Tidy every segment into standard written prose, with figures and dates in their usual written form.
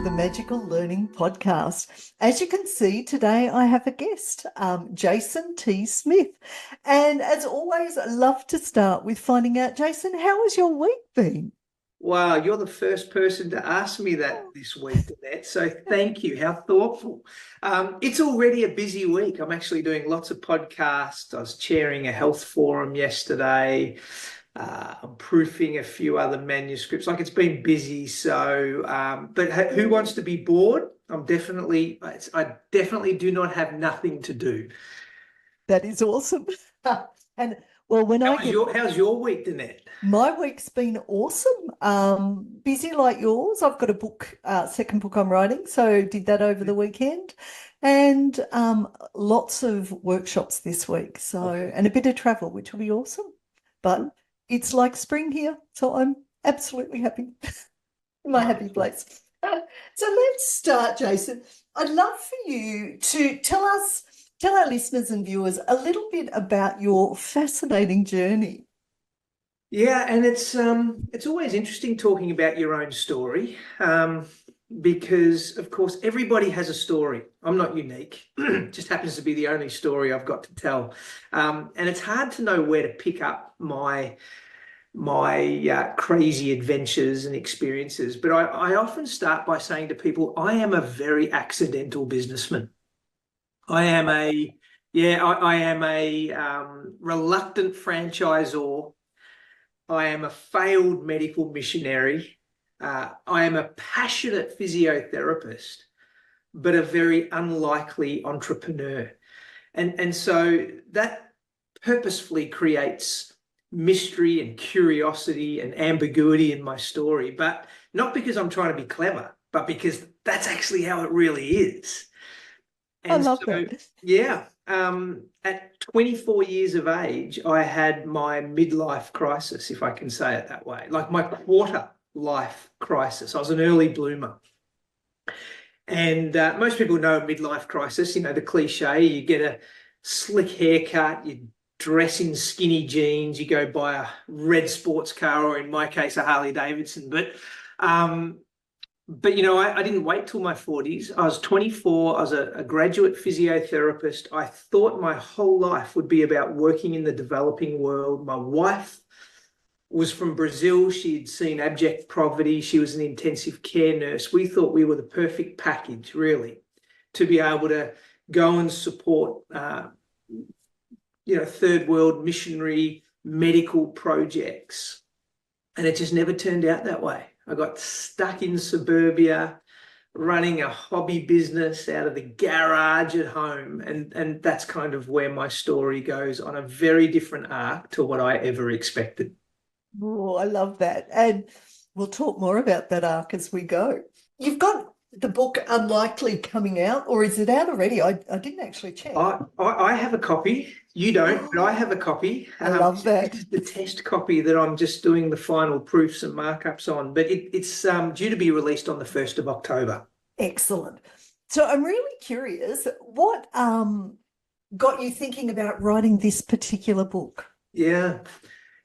the Magical Learning Podcast. As you can see, today I have a guest, Jason T. Smith. And as always, I love to start with finding out, Jason, how has your week been? Wow, you're the first person to ask me that this week, Danette. So thank you. How thoughtful. It's already a busy week. I'm actually doing lots of podcasts. I was chairing a health forum yesterday. I'm proofing a few other manuscripts. Like, it's been busy. So, but who wants to be bored? I definitely do not have nothing to do. That is awesome. And well, when I get How's your week, Danette? my week's been awesome. Busy like yours. I've got a book, second book I'm writing, so did that over the weekend, and lots of workshops this week. So and a bit of travel, which will be awesome. But it's like spring here, so I'm absolutely happy in my happy place. So let's start, Jason. I'd love for you to tell our listeners and viewers a little bit about your fascinating journey. Yeah, and it's always interesting talking about your own story, because of course everybody has a story. I'm not unique; just happens to be the only story I've got to tell, and it's hard to know where to pick up my crazy adventures and experiences. But I often start by saying to people, I am a very accidental businessman. I am a I am a reluctant franchisor. I am a failed medical missionary. I am a passionate physiotherapist, but a very unlikely entrepreneur. And so that purposefully creates mystery and curiosity and ambiguity in my story, but not because I'm trying to be clever, but because that's actually how it really is. I And love so, that. yeah, at 24 years of age, I had my midlife crisis, if I can say it that way, like my quarter life crisis. I was an early bloomer. And most people know a midlife crisis, the cliche, you get a slick haircut, you dress in skinny jeans, you go buy a red sports car, or in my case, a Harley Davidson. But I didn't wait till my 40s. I was 24. I was a graduate physiotherapist. I thought my whole life would be about working in the developing world. My wife was from Brazil. She'd seen abject poverty. She was an intensive care nurse. We thought we were the perfect package, really, to be able to go and support, third world missionary medical projects. And it just never turned out that way. I got stuck in suburbia, running a hobby business out of the garage at home. And that's kind of where my story goes, on a very different arc to what I ever expected. Oh, I love that. And we'll talk more about that arc as we go. You've got the book Unlikely coming out, or is it out already? I didn't actually check. I have a copy. You don't, but I have a copy. I love that. This is the test copy that I'm just doing the final proofs and markups on, but it's due to be released on the 1st of October. Excellent. So I'm really curious, what got you thinking about writing this particular book? Yeah.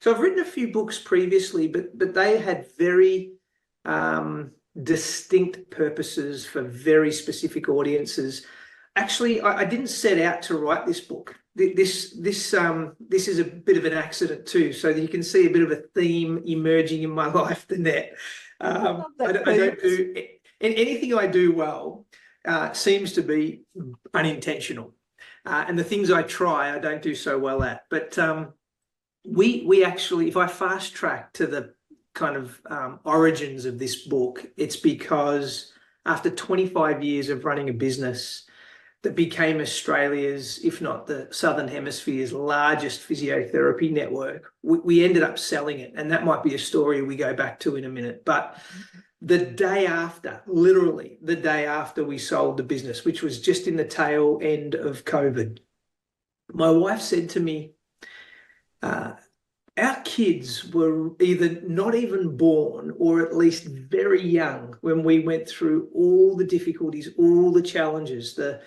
So I've written a few books previously, but they had very distinct purposes for very specific audiences. Actually, I didn't set out to write this book. This is a bit of an accident too, so that you can see a bit of a theme emerging in my life, Danette. I don't do anything I do well. Seems to be unintentional, and the things I try, I don't do so well at. But we actually, if I fast track to the kind of origins of this book, it's because after 25 years of running a business that became Australia's, if not the Southern Hemisphere's largest physiotherapy network, we ended up selling it. And that might be a story we go back to in a minute. But the day after, literally the day after we sold the business, which was just in the tail end of COVID, my wife said to me, our kids were either not even born or at least very young when we went through all the difficulties, all the challenges, the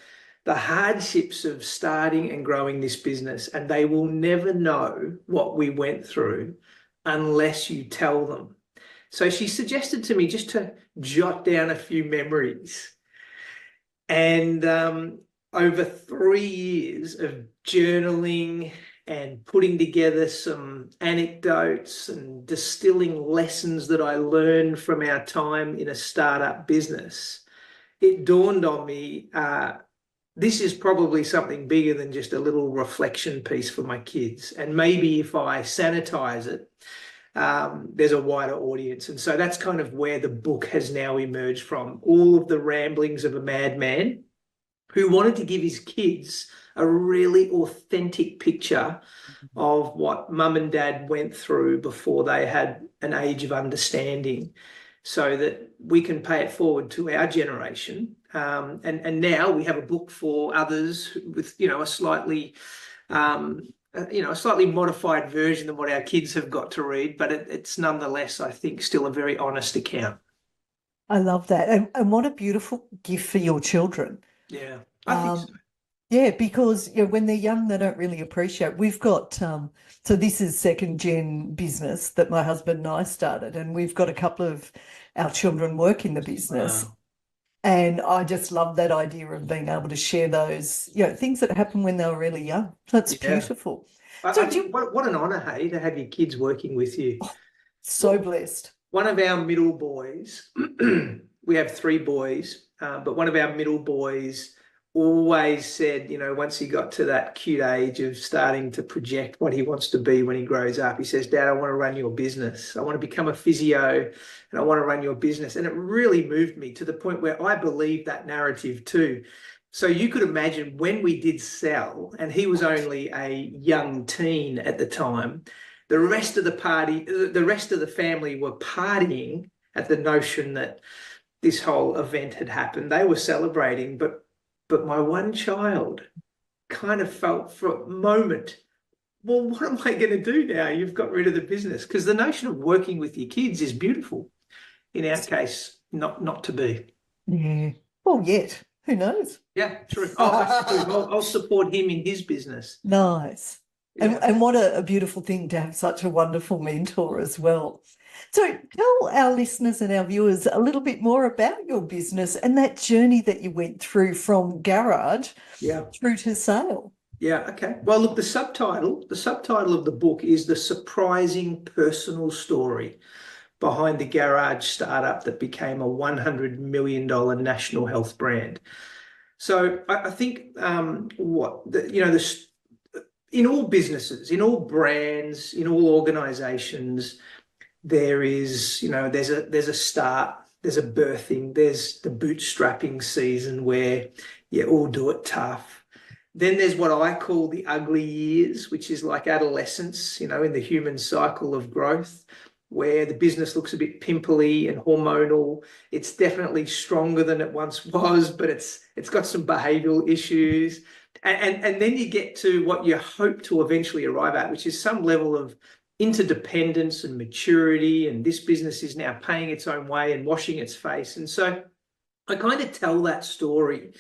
hardships of starting and growing this business, and they will never know what we went through unless you tell them. So she suggested to me just to jot down a few memories. And over 3 years of journaling and putting together some anecdotes and distilling lessons that I learned from our time in a startup business, it dawned on me, this is probably something bigger than just a little reflection piece for my kids. And maybe if I sanitize it, there's a wider audience. And so that's kind of where the book has now emerged from. All of the ramblings of a madman who wanted to give his kids a really authentic picture of what mum and dad went through before they had an age of understanding, so that we can pay it forward to our generation. And now we have a book for others with, a slightly modified version than what our kids have got to read, but it's nonetheless, I think, still a very honest account. I love that. And what a beautiful gift for your children. Yeah, I think so. Yeah, because when they're young, they don't really appreciate. We've got so this is second gen business that my husband and I started, and we've got a couple of our children work in the business. Wow. And I just love that idea of being able to share those, things that happened when they were really young. That's beautiful. I think what an honor, hey, to have your kids working with you. Oh, so blessed. One of our middle boys, we have 3 boys, but one of our middle boys always said, once he got to that cute age of starting to project what he wants to be when he grows up, he says, Dad, I want to run your business. I want to become a physio and I want to run your business. And it really moved me to the point where I believe that narrative too. So you could imagine when we did sell, and he was only a young teen at the time, the rest of the family were partying at the notion that this whole event had happened. They were celebrating, but my one child kind of felt for a moment, well, what am I going to do now? You've got rid of the business. Because the notion of working with your kids is beautiful. In our case, not to be. Yeah. Well, yet. Who knows? Yeah, true. I'll support him in his business. Nice. Yeah. And what a beautiful thing to have such a wonderful mentor as well. So tell our listeners and our viewers a little bit more about your business and that journey that you went through from garage through to sale. Yeah, okay. Well, look, the subtitle of the book is The Surprising Personal Story Behind the Garage Startup That Became a $100 million national health brand. So I think in all businesses, in all brands, in all organizations, there is, there's a start, there's a birthing, there's the bootstrapping season where you all do it tough. Then there's what I call the ugly years, which is like adolescence, in the human cycle of growth, where the business looks a bit pimply and hormonal. It's definitely stronger than it once was, but it's got some behavioral issues. And then you get to what you hope to eventually arrive at, which is some level of interdependence and maturity, and this business is now paying its own way and washing its face. And so I kind of tell that story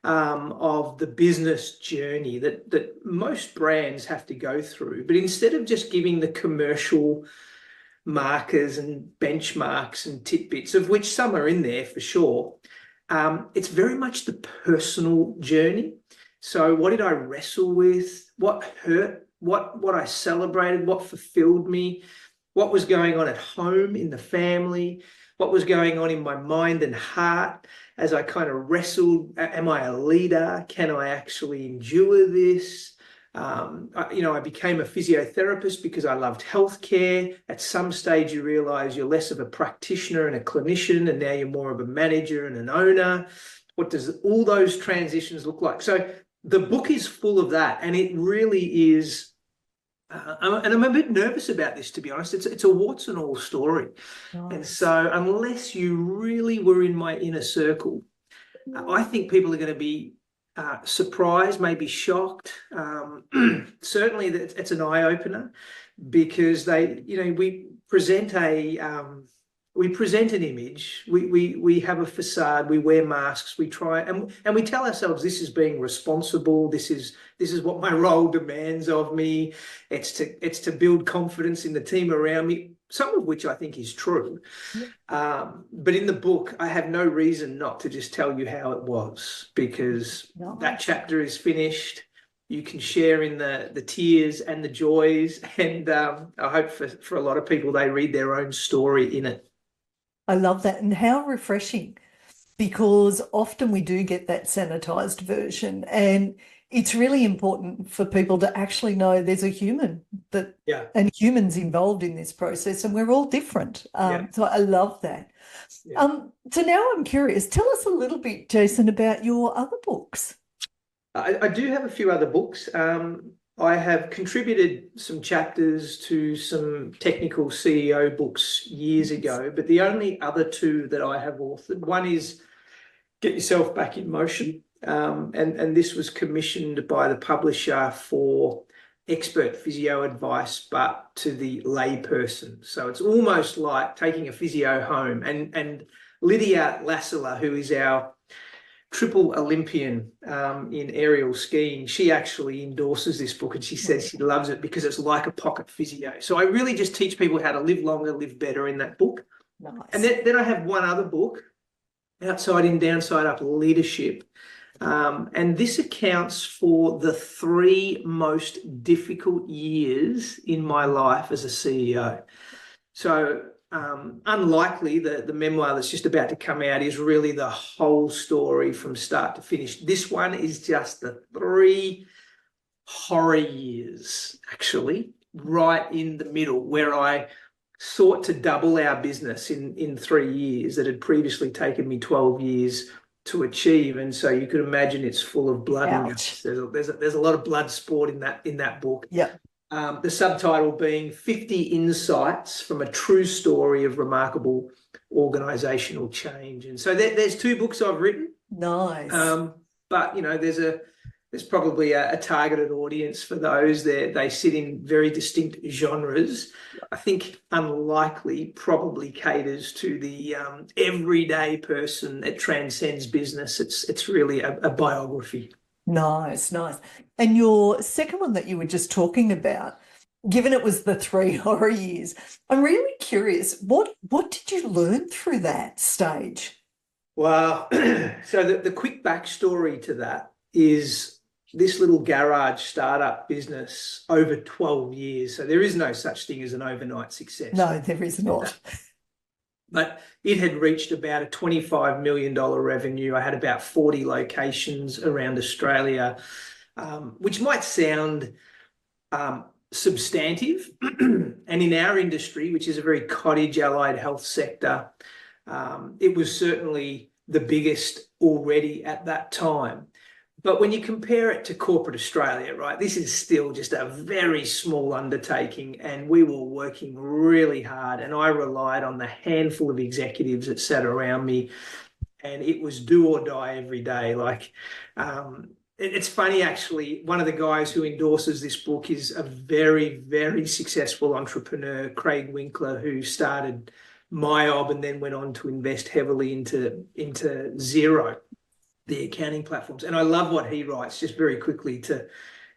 of the business journey that most brands have to go through. But instead of just giving the commercial markers and benchmarks and tidbits, of which some are in there for sure, it's very much the personal journey. So what did I wrestle with? What hurt? What I celebrated? What fulfilled me? What was going on at home in the family? What was going on in my mind and heart as I kind of wrestled? Am I a leader? Can I actually endure this? I became a physiotherapist because I loved healthcare. At some stage, you realize you're less of a practitioner and a clinician, and now you're more of a manager and an owner. What does all those transitions look like? So the book is full of that, and it really is. And I'm a bit nervous about this, to be honest. It's a warts and all story. Nice. And so unless you really were in my inner circle, I think people are going to be surprised, maybe shocked. Certainly it's an eye-opener, because we present an image, we have a facade, we wear masks, we try and we tell ourselves this is being responsible, this is what my role demands of me, it's to build confidence in the team around me. some of which I think is true. Yeah. But in the book, I have no reason not to just tell you how it was, because that chapter is finished. You can share in the tears and the joys, and I hope for a lot of people, they read their own story in it. I love that. And how refreshing, because often we do get that sanitized version. And it's really important for people to actually know there's a human that Yeah. and humans involved in this process, and we're all different. Yeah. So I love that. Yeah. So now I'm curious. Tell us a little bit, Jason, about your other books. I do have a few other books. I have contributed some chapters to some technical CEO books years ago, but the only other two that I have authored, one is Get Yourself Back in Motion. And this was commissioned by the publisher for expert physio advice, but to the layperson. So it's almost like taking a physio home. And Lydia Lassila, who is our triple Olympian in aerial skiing, she actually endorses this book, and she says she loves it because it's like a pocket physio. So I really just teach people how to live longer, live better in that book. Nice. And then I have one other book, Outside In, Downside Up Leadership. And this accounts for the 3 most difficult years in my life as a CEO. So unlikely the memoir that's just about to come out is really the whole story from start to finish. This one is just the 3 horror years, actually, right in the middle, where I sought to double our business in 3 years that had previously taken me 12 years to achieve. And so you could imagine it's full of blood. Ouch. And guts. There's a lot of blood sport in that book. Yeah. The subtitle being 50 Insights from a True Story of Remarkable Organizational Change. And so there's 2 books I've written. Nice. But, you know, there's probably a targeted audience for those. They sit in very distinct genres. I think Unlikely probably caters to the everyday person. It transcends business. It's really a biography. Nice, nice. And your second one that you were just talking about, given it was the 3 horror years, I'm really curious, what did you learn through that stage? Well, so the quick backstory to that is this little garage startup business over 12 years. So there is no such thing as an overnight success. No, there is not. But it had reached about a $25 million revenue. I had about 40 locations around Australia, which might sound substantive. And in our industry, which is a very cottage allied health sector, it was certainly the biggest already at that time. But when you compare it to corporate Australia, right, this is still just a very small undertaking, and we were working really hard, and I relied on the handful of executives that sat around me, and it was do or die every day. Like, it's funny, actually, one of the guys who endorses this book is a very, very successful entrepreneur, Craig Winkler, who started MyOb and then went on to invest heavily into Xero, the accounting platforms. And I love what he writes, just very quickly to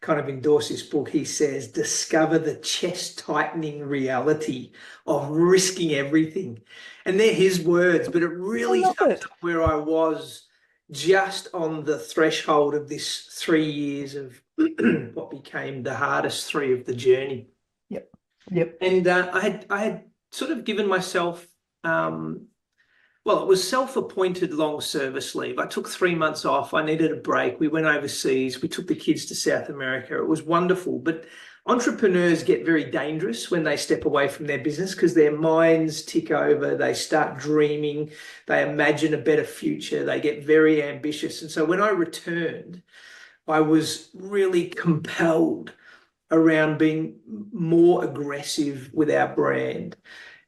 kind of endorse this book. He says, discover the chest-tightening reality of risking everything. And they're his words, but it really sums up where I was just on the threshold of this 3 years of what became the hardest 3 of the journey. Yep. And I had sort of given myself well, it was self-appointed long service leave. I took 3 months off. I needed a break. We went overseas. We took the kids to South America. It was wonderful. But entrepreneurs get very dangerous when they step away from their business because their minds tick over. They start dreaming. They imagine a better future. They get very ambitious. And so when I returned, I was really compelled around being more aggressive with our brand.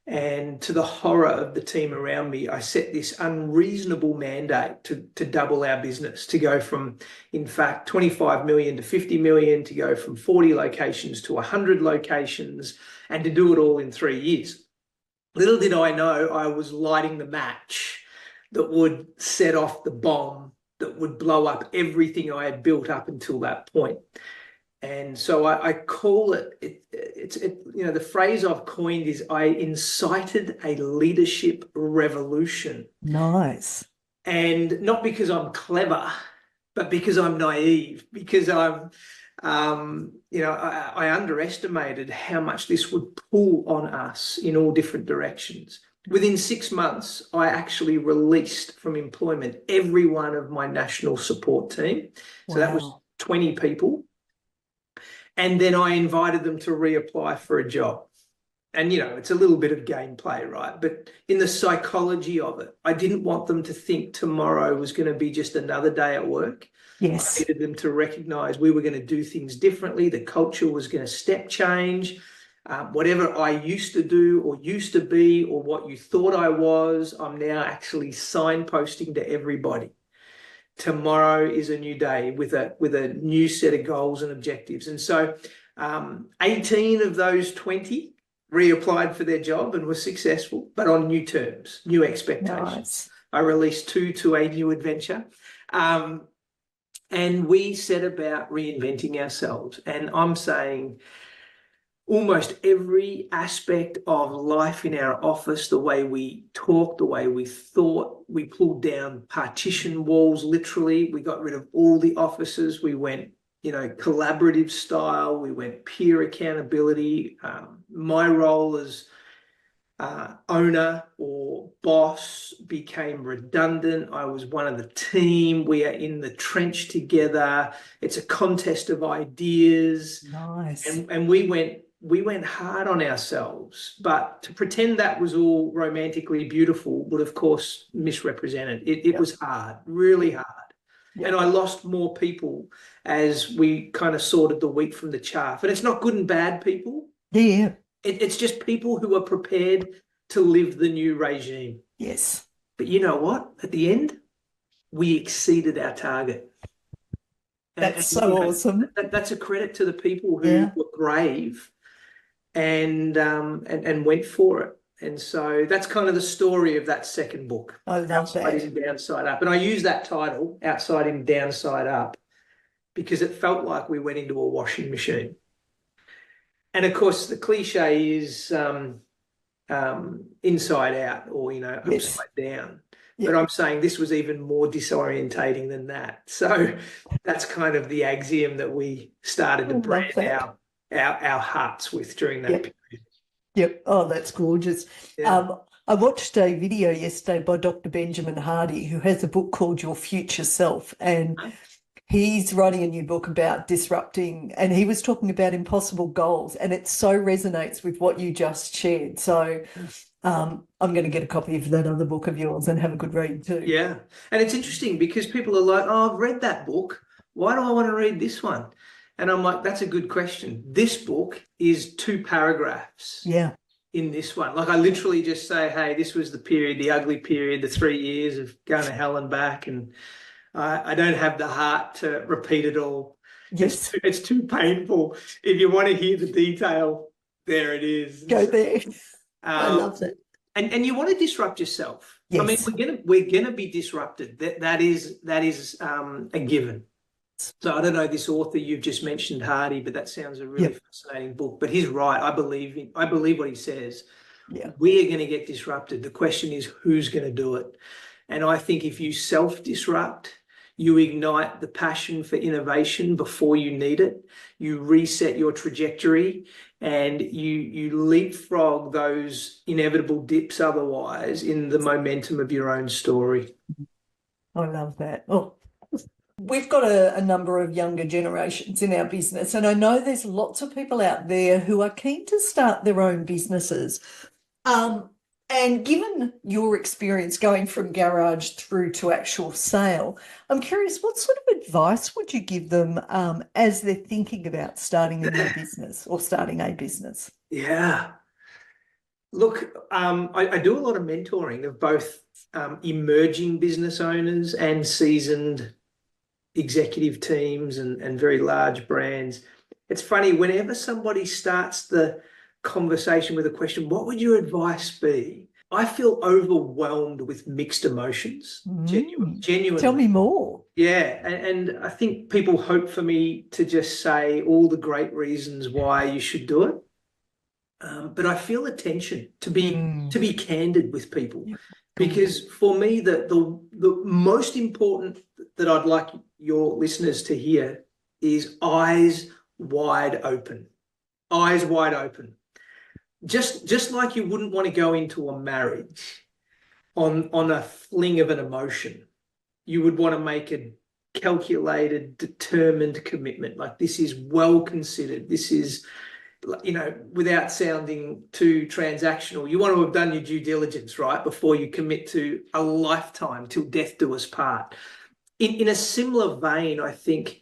And to the horror of the team around me, I set this unreasonable mandate to double our business, to go from, in fact, 25 million to 50 million, to go from 40 locations to 100 locations, and to do it all in 3 years. Little did I know I was lighting the match that would set off the bomb that would blow up everything I had built up until that point. And so I call it the phrase I've coined is I incited a leadership revolution. Nice. And not because I'm clever, but because I'm naive, because I underestimated how much this would pull on us in all different directions. Within 6 months, I actually released from employment every one of my national support team. So that was 20 people. And then I invited them to reapply for a job. And, it's a little bit of gameplay, right? But in the psychology of it, I didn't want them to think tomorrow was going to be just another day at work. Yes. I needed them to recognize we were going to do things differently. The culture was going to step change. Whatever I used to do or used to be or what you thought I was, I'm now actually signposting to everybody. Tomorrow is a new day with a new set of goals and objectives. And so 18 of those 20 reapplied for their job and were successful, but on new terms, new expectations. Nice. I released 2 to a new adventure. And we set about reinventing ourselves. And I'm saying almost every aspect of life in our office, the way we talked, the way we thought, we pulled down partition walls, literally. We got rid of all the offices. We went, collaborative style. We went peer accountability. My role as owner or boss became redundant. I was one of the team. We are in the trench together. It's a contest of ideas. Nice. And we went hard on ourselves, but to pretend that was all romantically beautiful would, of course, misrepresent it. It was hard, really hard. Yep. And I lost more people as we kind of sorted the wheat from the chaff. And it's not good and bad people. Yeah. It's just people who are prepared to live the new regime. Yes. But you know what? At the end, we exceeded our target. That's so awesome. That's a credit to the people who were brave and went for it. And so that's kind of the story of that second book. I love Outside that. In, Downside Up. And I use that title, Outside In, Downside Up, because it felt like we went into a washing machine. And of course, the cliche is inside out or, upside down. Yep. But I'm saying this was even more disorientating than that. So that's kind of the axiom that we started to brand our hearts with during that period. Yep. Oh, that's gorgeous. Yeah. I watched a video yesterday by Dr. Benjamin Hardy, who has a book called Your Future Self. And he's writing a new book about disrupting, and he was talking about impossible goals, and it so resonates with what you just shared. So I'm going to get a copy of that other book of yours and have a good read too. Yeah. And it's interesting because people are like, oh, I've read that book. Why do I want to read this one? And I'm like, that's a good question. This book is 2 paragraphs. Yeah. In this one. Like I literally just say, hey, this was the period, the ugly period, the 3 years of going to hell and back. And I don't have the heart to repeat it all. Yes. It's too painful. If you want to hear the detail, there it is. Go there. I love it. And you want to disrupt yourself. Yes. I mean, we're gonna be disrupted. That is a given. So I don't know this author you've just mentioned, Hardy, but that sounds a really fascinating book. But he's right. I believe what he says. Yeah. We are going to get disrupted. The question is who's going to do it. And I think if you self-disrupt, you ignite the passion for innovation before you need it. You reset your trajectory and you leapfrog those inevitable dips otherwise in the momentum of your own story. I love that. Oh, we've got a number of younger generations in our business, and I know there's lots of people out there who are keen to start their own businesses. And given your experience going from garage through to actual sale, I'm curious, what sort of advice would you give them as they're thinking about starting a new business or starting a business? Yeah. Look, I do a lot of mentoring of both emerging business owners and seasoned executive teams and very large brands. It's funny, whenever somebody starts the conversation with a question, what would your advice be? I feel overwhelmed with mixed emotions. Genuinely. Tell me more. Yeah. And I think people hope for me to just say all the great reasons why you should do it. but I feel a tension to be candid with people, Yep. because for me the most important that I'd like your listeners to hear is eyes wide open. Eyes wide open. Just like you wouldn't want to go into a marriage on a fling of an emotion. You would want to make a calculated, determined commitment. Like, this is well considered. This is, without sounding too transactional, you want to have done your due diligence, right, before you commit to a lifetime till death do us part. In a similar vein, I think,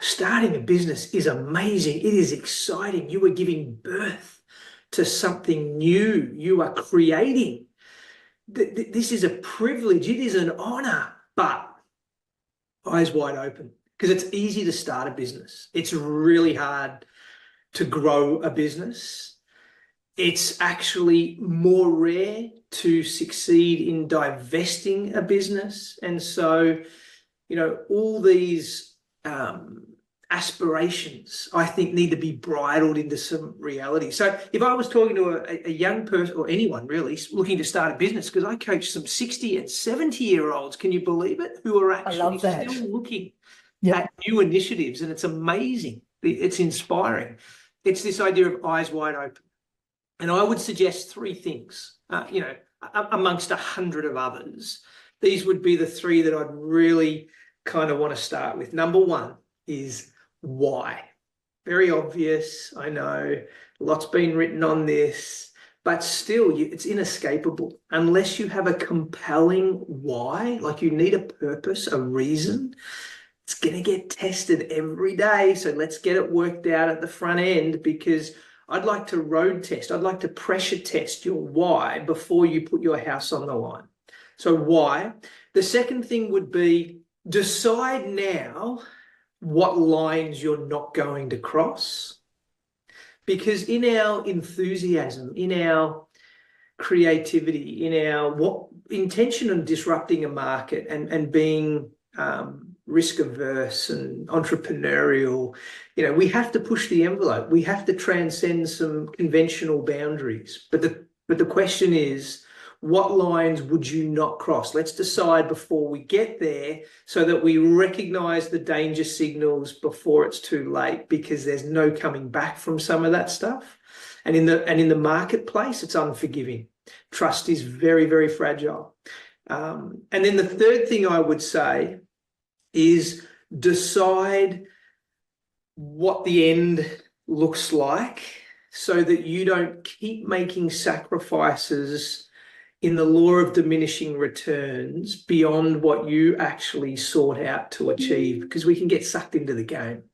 starting a business is amazing. It is exciting. You are giving birth to something new. You are creating. This is a privilege. It is an honor, but eyes wide open, because it's easy to start a business. It's really hard to grow a business. It's actually more rare to succeed in divesting a business. And so, all these aspirations, I think, need to be bridled into some reality. So if I was talking to a young person, or anyone really looking to start a business, because I coach some 60 and 70-year-olds, can you believe it, who are actually still looking at new initiatives, and it's amazing. It's inspiring. It's this idea of eyes wide open. And I would suggest three things, amongst 100 of others. These would be the three that I'd really kind of want to start with. Number one is why. Very obvious, I know. Lots been written on this, but still, it's inescapable. Unless you have a compelling why, like you need a purpose, a reason, it's going to get tested every day. So let's get it worked out at the front end, because I'd like to road test. I'd like to pressure test your why before you put your house on the line. So why. The second thing would be, decide now what lines you're not going to cross. Because in our enthusiasm, in our creativity, in our intention of disrupting a market and being risk averse and entrepreneurial, we have to push the envelope. We have to transcend some conventional boundaries. But the question is, what lines would you not cross? Let's decide before we get there, so that we recognize the danger signals before it's too late, because there's no coming back from some of that stuff. And in the marketplace, it's unforgiving. Trust is very, very fragile. And then the third thing I would say is, decide what the end looks like, so that you don't keep making sacrifices in the law of diminishing returns beyond what you actually sought out to achieve, because we can get sucked into the game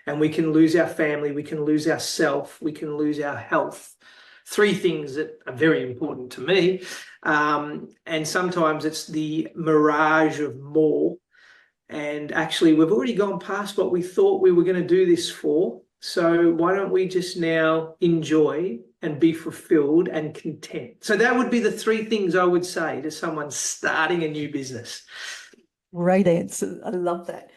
and we can lose our family, we can lose ourself, we can lose our health. Three things that are very important to me. And sometimes it's the mirage of more. And actually, we've already gone past what we thought we were going to do this for. So why don't we just now enjoy and be fulfilled and content? So that would be the three things I would say to someone starting a new business. Great answer. I love that.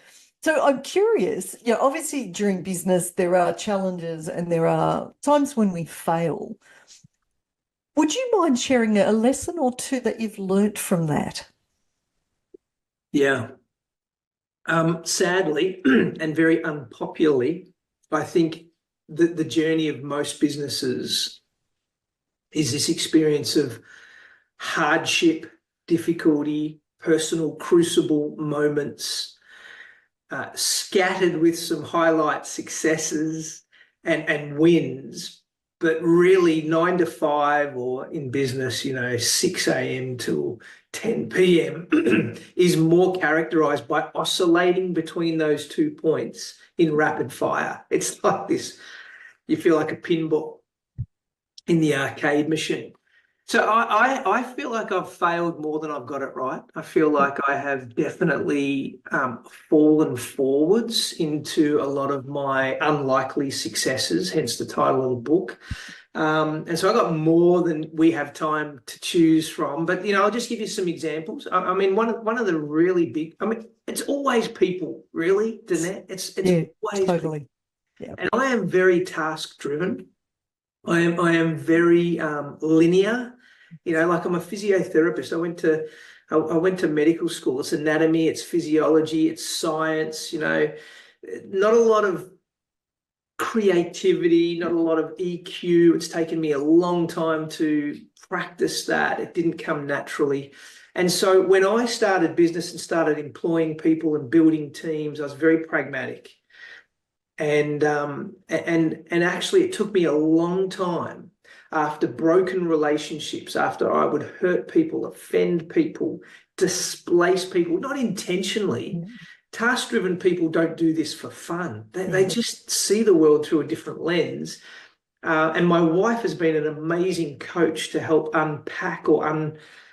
So I'm curious, obviously during business, there are challenges and there are times when we fail. Would you mind sharing a lesson or two that you've learnt from that? Yeah. Sadly, and very unpopularly, I think the journey of most businesses is this experience of hardship, difficulty, personal crucible moments, scattered with some highlight successes and wins, but really 9 to 5, or in business, 6 a.m. till 10 p.m. is more characterized by oscillating between those 2 points in rapid fire. It's like this, you feel like a pinball in the arcade machine. So I feel like I've failed more than I've got it right. I feel like I have definitely fallen forwards into a lot of my unlikely successes, hence the title of the book. And so I got more than we have time to choose from. But, I'll just give you some examples. I mean, one of the really big, it's always people, really, Danette. It's always totally. people. Yeah. And I am very task driven. I am very linear. Like I'm a physiotherapist. I went to medical school. It's anatomy, it's physiology, it's science, not a lot of creativity, not a lot of EQ. It's taken me a long time to practice that. It didn't come naturally. And so when I started business and started employing people and building teams, I was very pragmatic. And actually it took me a long time after broken relationships, after I would hurt people, offend people, displace people, not intentionally. Yeah. Task-driven people don't do this for fun. They Yeah. just see the world through a different lens. And my wife has been an amazing coach to help unpack or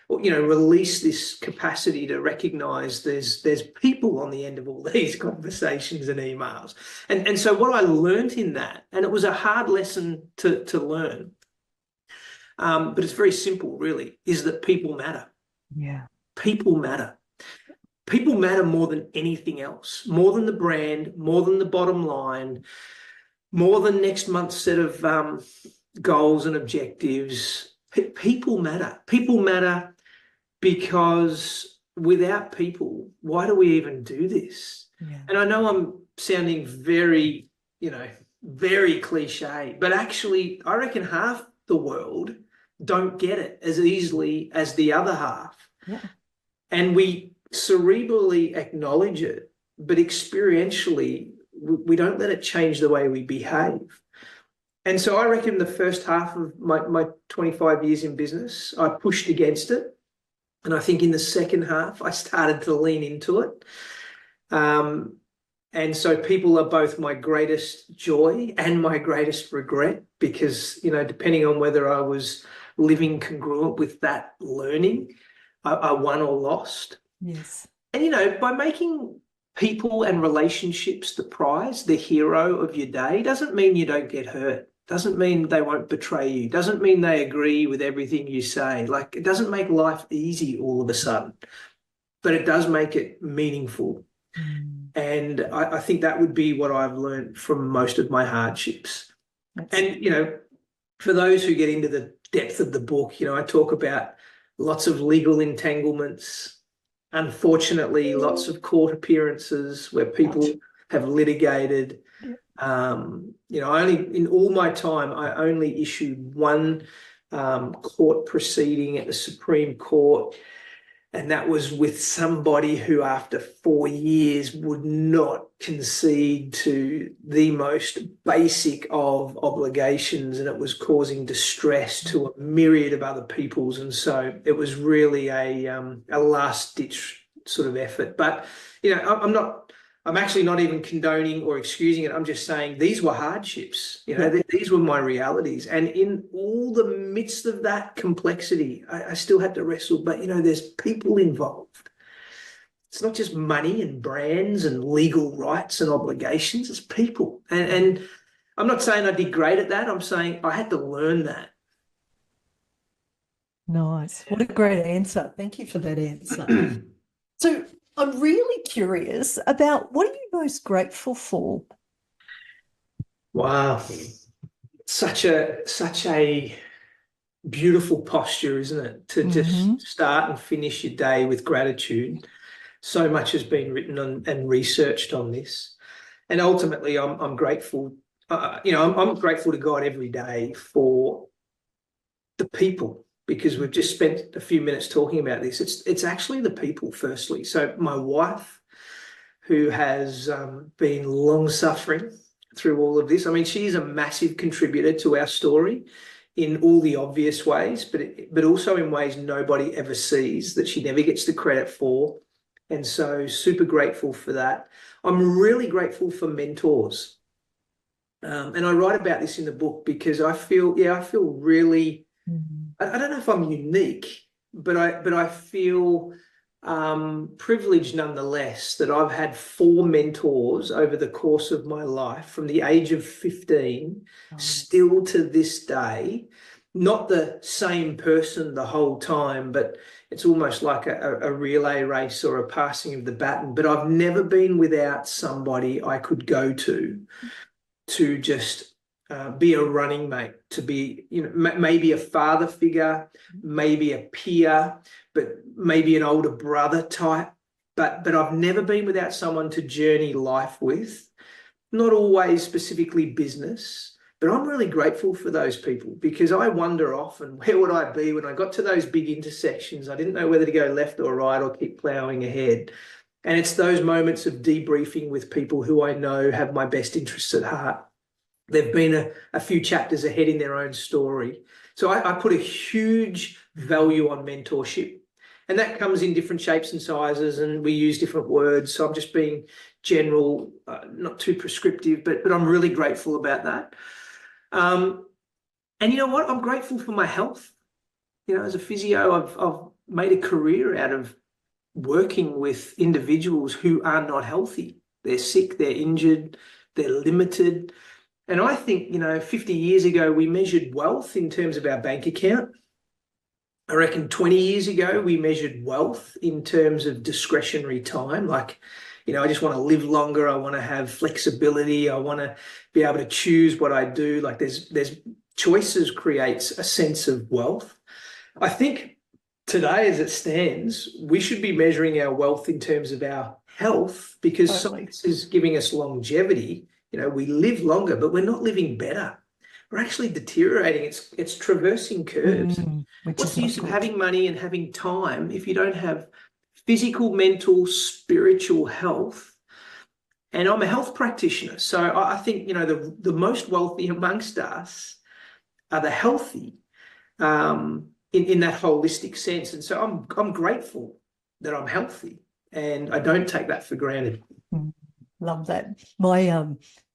release this capacity to recognize there's people on the end of all these conversations and emails. And so what I learned in that, and it was a hard lesson to learn, but it's very simple, really, is that people matter. Yeah. People matter. People matter more than anything else, more than the brand, more than the bottom line, more than next month's set of goals and objectives. People matter. People matter because without people, why do we even do this? Yeah. And I know I'm sounding very, very cliche, but actually, I reckon half the world don't get it as easily as the other half. Yeah. And we cerebrally acknowledge it, but experientially, we don't let it change the way we behave. And so I reckon the first half of my 25 years in business, I pushed against it. And I think in the second half, I started to lean into it. And so people are both my greatest joy and my greatest regret because, depending on whether I was living congruent with that learning, I won or lost. Yes. And, by making people and relationships the prize, the hero of your day, doesn't mean you don't get hurt. Doesn't mean they won't betray you. Doesn't mean they agree with everything you say. Like, it doesn't make life easy all of a sudden, but it does make it meaningful. And I think that would be what I've learned from most of my hardships. And, for those who get into the depth of the book, I talk about lots of legal entanglements, unfortunately, lots of court appearances where people have litigated. In all my time, I only issued one court proceeding at the Supreme Court, and that was with somebody who, after 4 years, would not concede to the most basic of obligations, and it was causing distress to a myriad of other peoples. And so it was really a last-ditch sort of effort. But I'm actually not even condoning or excusing it. I'm just saying these were hardships. These were my realities. And in all the midst of that complexity, I still had to wrestle. But, there's people involved. It's not just money and brands and legal rights and obligations. It's people. And I'm not saying I did great at that. I'm saying I had to learn that. Nice. What a great answer. Thank you for that answer. So I'm really curious about what are you most grateful for? Wow. Such a beautiful posture, isn't it? To just start and finish your day with gratitude. So much has been written on and researched on this. And ultimately, I'm grateful. I'm grateful to God every day for the people, because we've just spent a few minutes talking about this. It's actually the people, firstly. So my wife, who has been long-suffering through all of this. I mean, she's a massive contributor to our story in all the obvious ways, but also in ways nobody ever sees, that she never gets the credit for. And so super grateful for that. I'm really grateful for mentors. And I write about this in the book because I feel really, I don't know if I'm unique, but I feel privileged nonetheless that I've had 4 mentors over the course of my life from the age of 15, still to this day. Not the same person the whole time, but it's almost like a relay race or a passing of the baton. But I've never been without somebody I could go to just be a running mate, to be, maybe a father figure, maybe a peer, but maybe an older brother type. But I've never been without someone to journey life with, not always specifically business. But I'm really grateful for those people, because I wonder often, where would I be when I got to those big intersections? I didn't know whether to go left or right or keep plowing ahead. And it's those moments of debriefing with people who I know have my best interests at heart. They've been a few chapters ahead in their own story. So I put a huge value on mentorship. And that comes in different shapes and sizes, and we use different words. So I'm just being general, not too prescriptive, but I'm really grateful about that. And you know what? I'm grateful for my health. As a physio, I've made a career out of working with individuals who are not healthy. They're sick, they're injured, they're limited. And I think, 50 years ago, we measured wealth in terms of our bank account. I reckon 20 years ago, we measured wealth in terms of discretionary time. Like, I just want to live longer. I want to have flexibility. I want to be able to choose what I do. Like, there's choices creates a sense of wealth. I think today, as it stands, we should be measuring our wealth in terms of our health, because science is giving us longevity. We live longer, but we're not living better. We're actually deteriorating. It's traversing curves. What's the use of having money and having time if you don't have physical, mental, spiritual health? And I'm a health practitioner, so I think the most wealthy amongst us are the healthy, in that holistic sense. And so I'm grateful that I'm healthy, and I don't take that for granted. Love that. My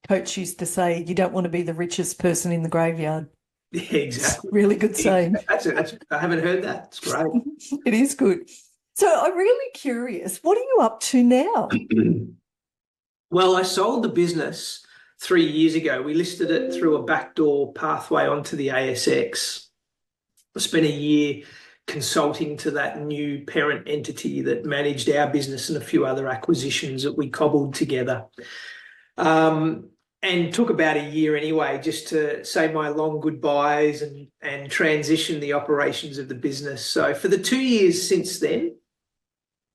coach used to say, you don't want to be the richest person in the graveyard. Yeah, exactly. Really good saying. I haven't heard that. It's great. It is good. So I'm really curious, what are you up to now? Well, I sold the business 3 years ago. We listed it through a backdoor pathway onto the ASX. I spent a year consulting to that new parent entity that managed our business and a few other acquisitions that we cobbled together. And took about a year anyway, just to say my long goodbyes and transition the operations of the business. So for the 2 years since then,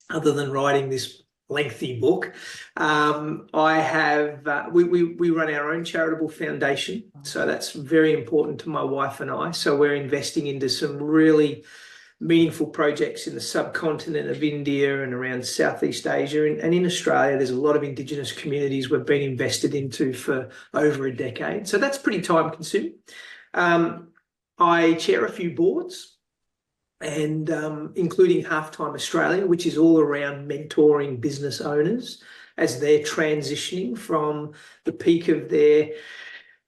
other than writing this lengthy book, I have we run our own charitable foundation. So that's very important to my wife and I. So we're investing into some really meaningful projects in the subcontinent of India and around Southeast Asia. And in Australia, there's a lot of Indigenous communities we've been invested into for over a decade. So that's pretty time consuming. I chair a few boards, and including Halftime Australia, which is all around mentoring business owners as they're transitioning from the peak of their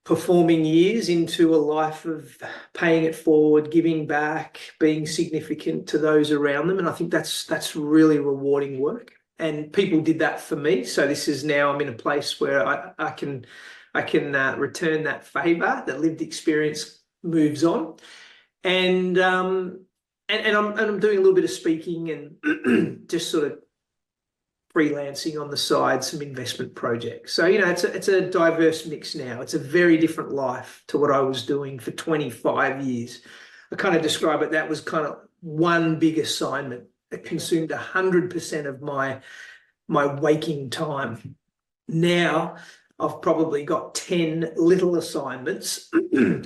performing years into a life of paying it forward, giving back, being significant to those around them. And I think that's really rewarding work. And people did that for me. So this is now I'm in a place where I can return that favor. That lived experience moves on. And I'm doing a little bit of speaking and just sort of freelancing on the side, some investment projects. So, it's a diverse mix now. It's a very different life to what I was doing for 25 years. I kind of describe it, that was kind of one big assignment. It consumed 100% of my waking time. Now I've probably got 10 little assignments,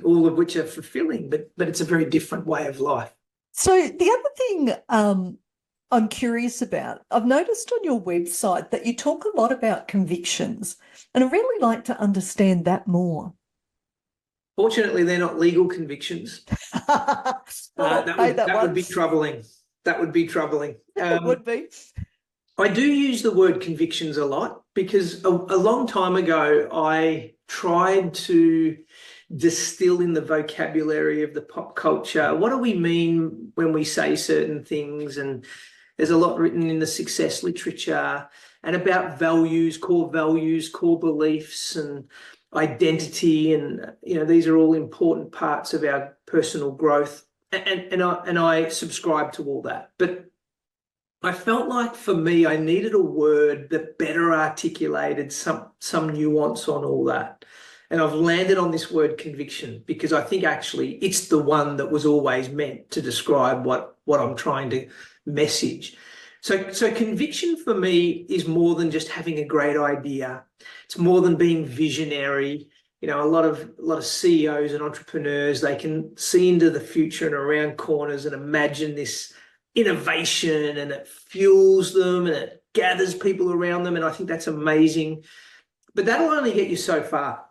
all of which are fulfilling, but it's a very different way of life. So the other thing I'm curious about, I've noticed on your website that you talk a lot about convictions, and I'd really like to understand that more. Fortunately, they're not legal convictions. That would be troubling. That would be troubling. It would be. I do use the word convictions a lot because a long time ago, I tried to distill in the vocabulary of the pop culture, what do we mean when we say certain things? And there's a lot written in the success literature and about values, core beliefs and identity. And, these are all important parts of our personal growth. And I subscribe to all that. But I felt like for me, I needed a word that better articulated some nuance on all that. And I've landed on this word conviction because I think actually it's the one that was always meant to describe what I'm trying to message. So conviction for me is more than just having a great idea. It's more than being visionary. You know, a lot of CEOs and entrepreneurs, they can see into the future and around corners and imagine this innovation, and it fuels them and it gathers people around them. And I think that's amazing. But that'll only get you so far.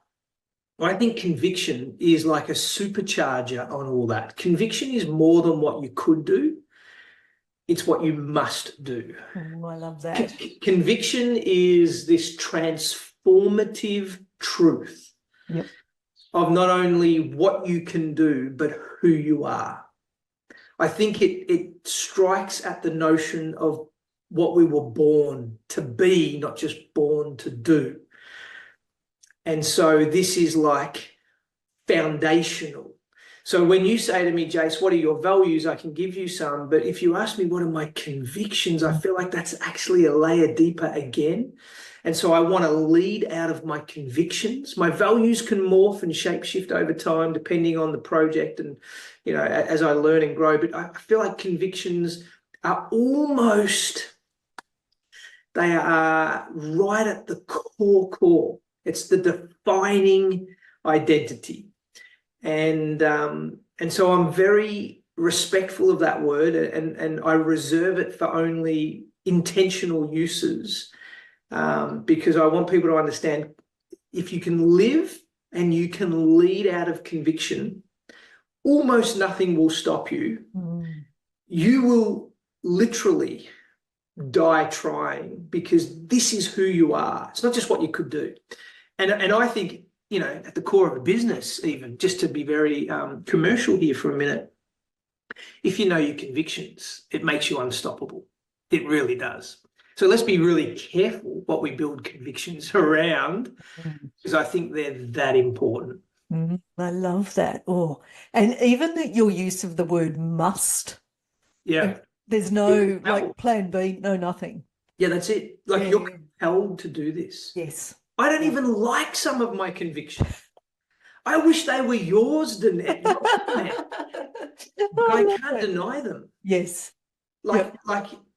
I think conviction is like a supercharger on all that. Conviction is more than what you could do. It's what you must do. Oh, I love that. Conviction is this transformative truth of not only what you can do, but who you are. I think it strikes at the notion of what we were born to be, not just born to do. And so this is like foundational. So when you say to me, Jace, what are your values? I can give you some. But if you ask me what are my convictions, I feel like that's actually a layer deeper again. And so I want to lead out of my convictions. My values can morph and shapeshift over time, depending on the project and, you know, as I learn and grow. But I feel like convictions are they are right at the core. It's the defining identity. And so I'm very respectful of that word, and I reserve it for only intentional uses, because I want people to understand if you can live and you can lead out of conviction, almost nothing will stop you. You will literally die trying, because this is who you are. It's not just what you could do. And I think, you know, at the core of a business, even just to be very commercial here for a minute, if you know your convictions, it makes you unstoppable. It really does. So let's be really careful what we build convictions around, because I think they're that important. I love that. Oh, and even your use of the word must. Yeah. There's no like plan B, no nothing. Yeah, that's it. Like you're compelled to do this. Yes. I don't even like some of my convictions. I wish they were yours, Danette. But I can't deny them. Yes. Like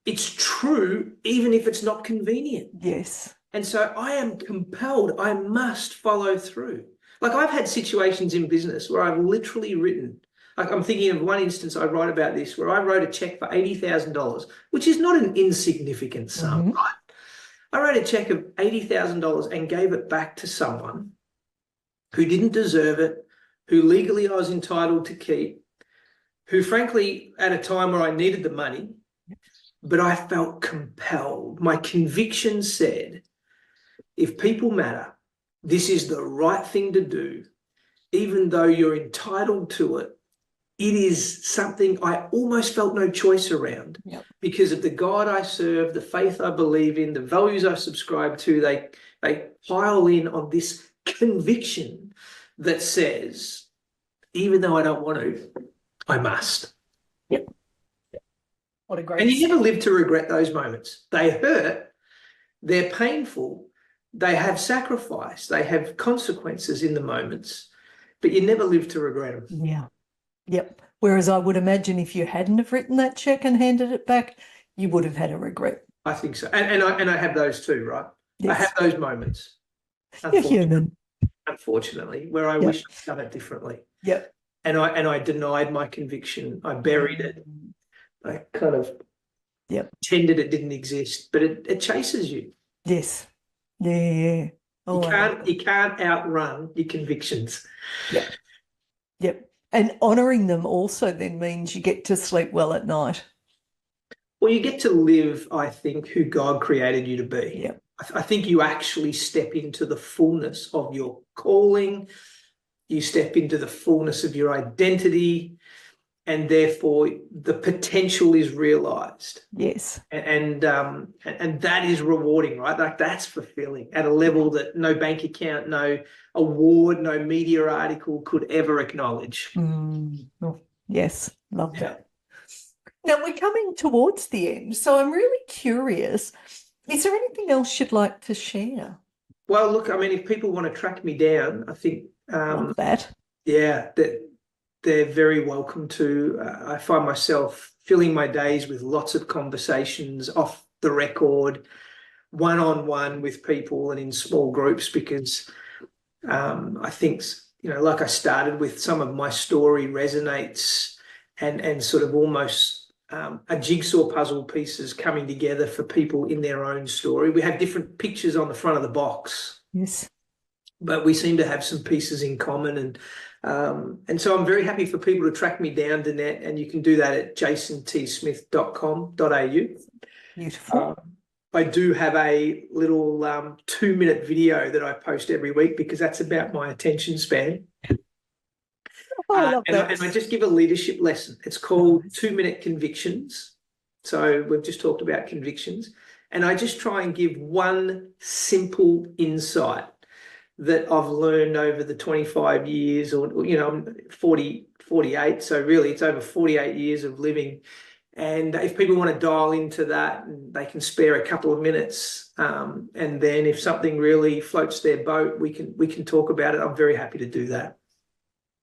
it's true, even if it's not convenient. Yes. And so I am compelled, I must follow through. Like I've had situations in business where I've literally written, like I'm thinking of one instance I write about this, where I wrote a check for $80,000, which is not an insignificant sum, right? I wrote a check of $80,000 and gave it back to someone who didn't deserve it, who legally I was entitled to keep, who frankly, at a time where I needed the money, but I felt compelled. My conviction said, if people matter, this is the right thing to do, even though you're entitled to it. It is something I almost felt no choice around because of the God I serve, the faith I believe in, the values I subscribe to. They pile in on this conviction that says, even though I don't want to, I must. Yep. What a great. And you never live to regret those moments. They hurt, they're painful, they have sacrifice, they have consequences in the moments, but you never live to regret them. Yeah. Yep. Whereas I would imagine if you hadn't have written that check and handed it back, you would have had a regret. I think so. And I have those too, right? Yes. I have those moments. You're human. Unfortunately, where I wish I'd done it differently. Yep. And I denied my conviction. I buried it. I kind of pretended it didn't exist, but it chases you. Yes. Yeah. Oh, you can't outrun your convictions. Yep. Yep. And honouring them also then means you get to sleep well at night. Well, you get to live, I think, who God created you to be. Yep. I think you actually step into the fullness of your calling. You step into the fullness of your identity, and therefore the potential is realised. Yes. And that is rewarding, right? Like that's fulfilling at a level that no bank account, no award, no media article could ever acknowledge. Oh, yes, love that. Now we're coming towards the end, so I'm really curious. Is there anything else you'd like to share? Well, look, I mean, if people want to track me down, I think, Love that. yeah, that they're very welcome to. I find myself filling my days with lots of conversations off the record, one-on-one with people and in small groups, because I think, like I started with, some of my story resonates, and sort of almost a jigsaw puzzle pieces coming together for people in their own story. We have different pictures on the front of the box, Yes. but we seem to have some pieces in common. And so I'm very happy for people to track me down, Danette, and you can do that at jasontsmith.com.au. Beautiful. I do have a little 2-minute video that I post every week, because that's about my attention span. Oh, I love and that. I just give a leadership lesson. It's called 2-minute convictions. So we've just talked about convictions. And I just try and give one simple insight that I've learned over the 25 years, or, I'm 48. So really it's over 48 years of living. And if people want to dial into that, they can spare a couple of minutes. And then if something really floats their boat, we can talk about it. I'm very happy to do that.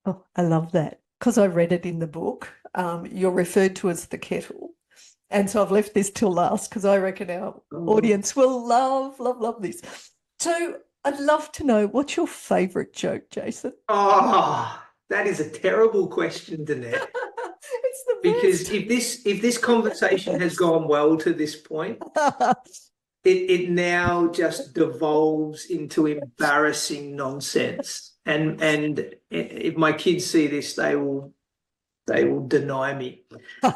Oh, I love that, because I read it in the book. You're referred to as the kettle. And so I've left this till last, because I reckon our audience will love, love, love this. So I'd love to know, what's your favourite joke, Jason? Oh, that is a terrible question, Danette. It's the Because best. if this conversation has gone well to this point, it now just devolves into embarrassing nonsense. And if my kids see this, they will deny me. You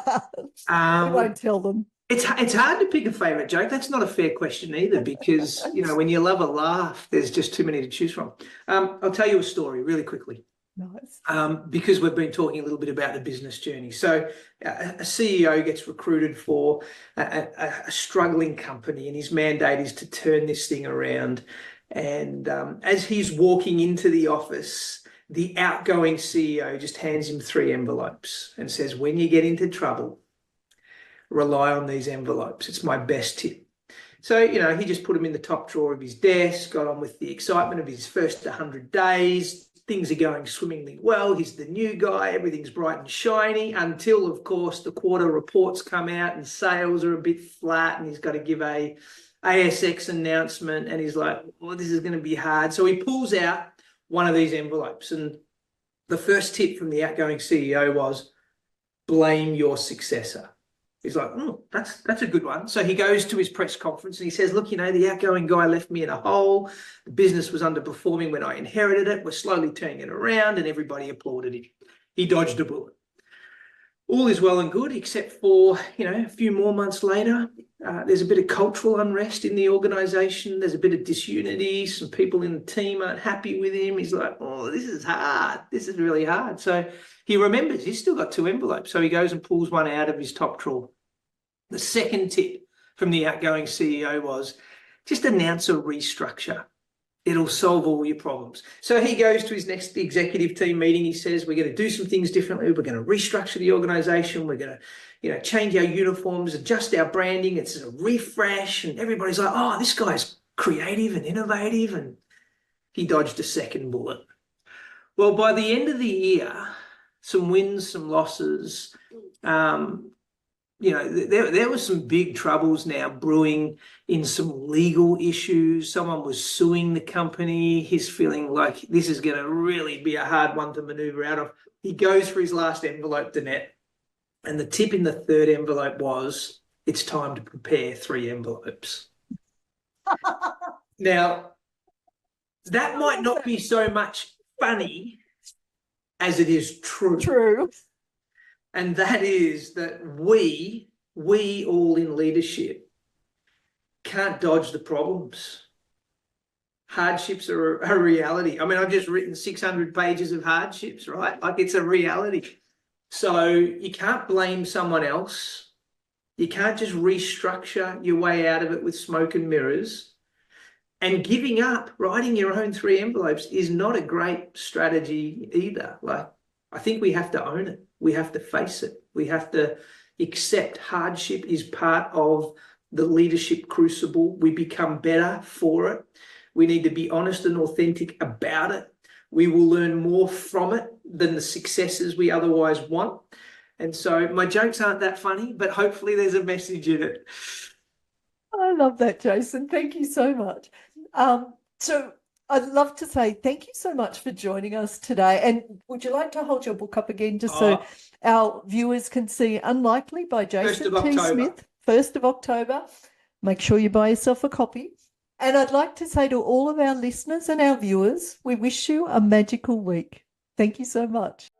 won't tell them. It's hard to pick a favorite joke. That's not a fair question either, because when you love a laugh, there's just too many to choose from. I'll tell you a story really quickly. Nice. Because we've been talking a little bit about the business journey. So a CEO gets recruited for a struggling company, and his mandate is to turn this thing around. And as he's walking into the office, the outgoing CEO just hands him 3 envelopes and says, when you get into trouble, rely on these envelopes. It's my best tip. So, he just put them in the top drawer of his desk, got on with the excitement of his first 100 days. Things are going swimmingly well. He's the new guy. Everything's bright and shiny, until, of course, the quarter reports come out and sales are a bit flat, and he's got to give a ASX announcement, and he's like, well, this is going to be hard. So he pulls out one of these envelopes, and the first tip from the outgoing CEO was, blame your successor. He's like, that's a good one. So he goes to his press conference and he says, look, the outgoing guy left me in a hole. The business was underperforming when I inherited it. We're slowly turning it around, and everybody applauded him. He dodged a bullet. All is well and good, except for, a few more months later, there's a bit of cultural unrest in the organization. There's a bit of disunity. Some people in the team aren't happy with him. He's like, oh, this is hard. This is really hard. So he remembers he's still got 2 envelopes. So he goes and pulls one out of his top drawer. The second tip from the outgoing CEO was, just announce a restructure. It'll solve all your problems. So he goes to his next executive team meeting. He says, we're going to do some things differently. We're going to restructure the organization. We're going to, change our uniforms, adjust our branding. It's a refresh. And everybody's like, oh, this guy's creative and innovative. And he dodged a second bullet. Well, by the end of the year, some wins, some losses, there was some big troubles now brewing in some legal issues. Someone was suing the company. He's feeling like this is going to really be a hard one to maneuver out of. He goes for his last envelope, Danette, and the tip in the third envelope was, it's time to prepare 3 envelopes. Now, that might not be so much funny as it is true. True. And that is that we all in leadership can't dodge the problems. Hardships are a reality. I mean, I've just written 600 pages of hardships, right? Like, it's a reality. So you can't blame someone else. You can't just restructure your way out of it with smoke and mirrors. And giving up, writing your own 3 envelopes, is not a great strategy either. Like, I think we have to own it. We have to face it. We have to accept hardship is part of the leadership crucible. We become better for it. We need to be honest and authentic about it. We will learn more from it than the successes we otherwise want. And so my jokes aren't that funny, but hopefully there's a message in it. I love that, Jason. Thank you so much. So I'd love to say thank you so much for joining us today. And would you like to hold your book up again just so our viewers can see Unlikely by 1st Jason of T. October. Smith, 1st of October. Make sure you buy yourself a copy. And I'd like to say to all of our listeners and our viewers, we wish you a magical week. Thank you so much.